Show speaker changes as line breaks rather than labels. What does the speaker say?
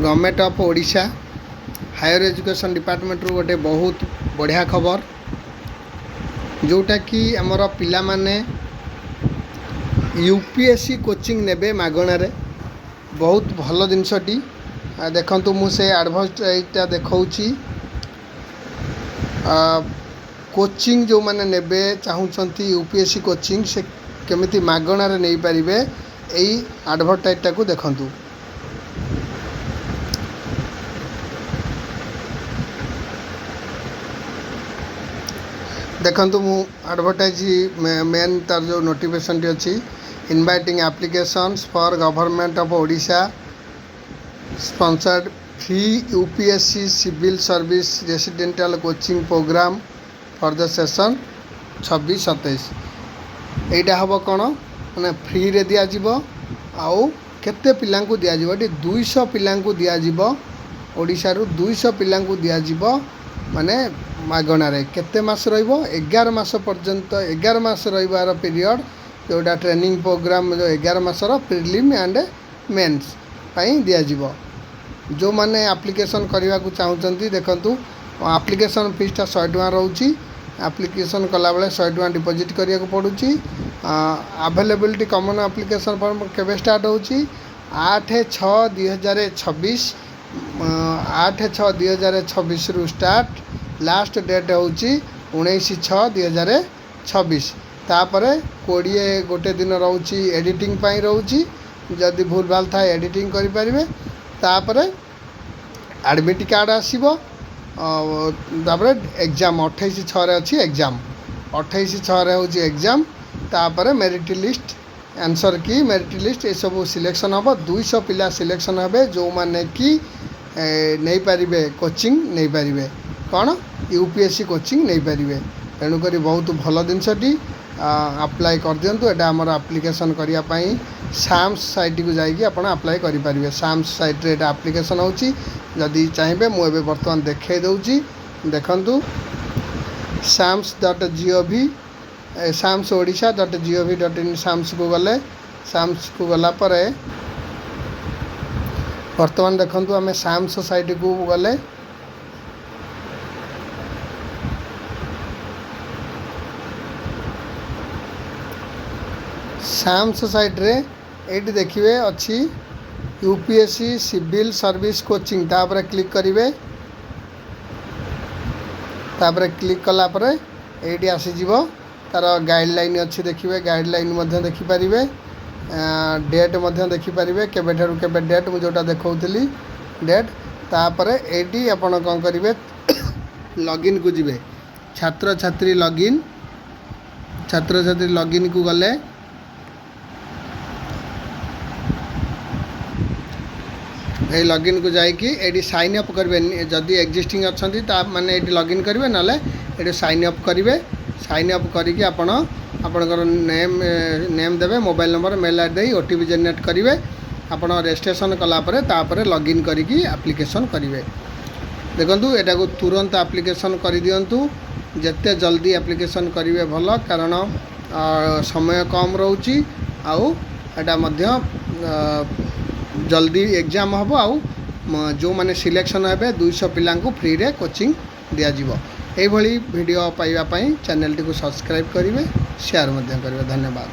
Government of Odisha higher education department रू गोटे बहुत बढ़िया खबर जोटा कि आमर पिला माने यूपीएससी कोचिंग नेबे मागणारे बहुत भल जिनसटी देखंतु मुझे एडवर्टाइजटा देखाऊँगी कोचिंग जो माने नेबे चाहूँगी यूपीएससी कोचिंग से केमिति मागणारे नहीं पारिबे एई एडवर्टाइजटा को देखंतु। देखंतु मु एडवर्टाइज मेन तार जो नोटिफिकेशन अच्छी inviting applications for government of Odisha sponsored free UPSC civil service residential coaching program for the session 26-27 एटा हम कौन मैंने फ्री रे दिया जीवो आउ केते पिला को दिया जीवो 200 पिला को दिया जीवो ओडिशा रु 200 पिला को दिया जीवो माने मागणारे केते मास रहिबो 11 मास पर्यंत 11 मास रहिबार पीरियड जोटा ट्रेनिंग प्रोग्राम जो 11 मासर प्रिलिम एंड मेंस पई दिया जीवो। जो माने एप्लिकेशन करने को चाहूँगी देखंतु एप्लिकेशन फीसटा 100 टका रोची एप्लिकेशन कला बेले 100 टका डिपॉजिट करिया को पड़ुची। अवेलेबिलिटी कॉमन एप्लिकेशन फॉर्म केबे स्टार्ट होची 8/6/2026 8/6/2026 रु स्टार्ट लास्ट डेट होची 19/6/2026 तापरे 20 गोटे दिन रोची एडिटिंग पाई रोची जदि भूल भाल था एडिटिंग करि परिबे तापरे एडमिट कार्ड आसीबो तापरे एग्जाम 28/6 रे अछि एग्जाम 28/6 रे होची एग्जाम तापरे मेरिट लिस्ट आंसर की मेरिट लिस्ट ये सब सिलेक्शन हम 200 पिला सिलेक्शन हेबे जो माने कि नहीं पारिबे कोचिंग नहीं पारिबे कौन यूपीएससी कोचिंग नहीं पारिबे तेणुक बहुत भल जिनसटी अप्लाई कर दिंतु एटा आमर एप्लिकेशन करिया पई साम्स साइट को जाइए आप अप्लाई करेंगे साम्स साइट रे एप्लिकेशन होची जदि चाहिए मुझे बर्तमान देखे दूची देखंतु sams.gov samsodisha.gov.in साम्स को गला पर बर्तमान देखंतु आम साम्स साइट को गले साम्स साइट रे एटी देखिए अच्छी यूपीएससी सिविल सर्विस कोचिंग तापर क्लिक करेंगे तापर क्लिक कला परे एटी आसीजिवो तार गाइडलाइन अच्छी देखिए गाइडलाइन देखिपारे डेट देखिपारे केबेठारु केबे डेट मुझे जोटा देखौली डेट तापर एटी आपण कौन करेंगे लॉगिन को जिवे छात्र छात्री लॉगिन को गले ये लॉगिन को जाइए ये साइन अप करेंगे जदि एक्जिस्टिंग अच्छा माने ये लॉगिन करेंगे ना ये साइन अप करेंगे साइन अप करके आपणकर नेम देवे मोबाइल नंबर मेल आई ओटीपी जेनेरेट करेंगे आपण रजिस्ट्रेशन कलापर तापर लॉगिन करके एप्लिकेशन करेंगे। देखो एटा को तुरंत एप्लिकेशन कर दिंतु जिते जल्दी एप्लिकेशन करेंगे भल कारण समय कम रोची आउ एटा मध्य जल्दी एग्जाम हम आउ जो माने सिलेक्शन हे 200 पिला फ्री रे कोचिंग दिया जीवो। एही भली वीडियो पाइबा पई चैनल टी को सब्सक्राइब करेंगे शेयर करेंगे। धन्यवाद।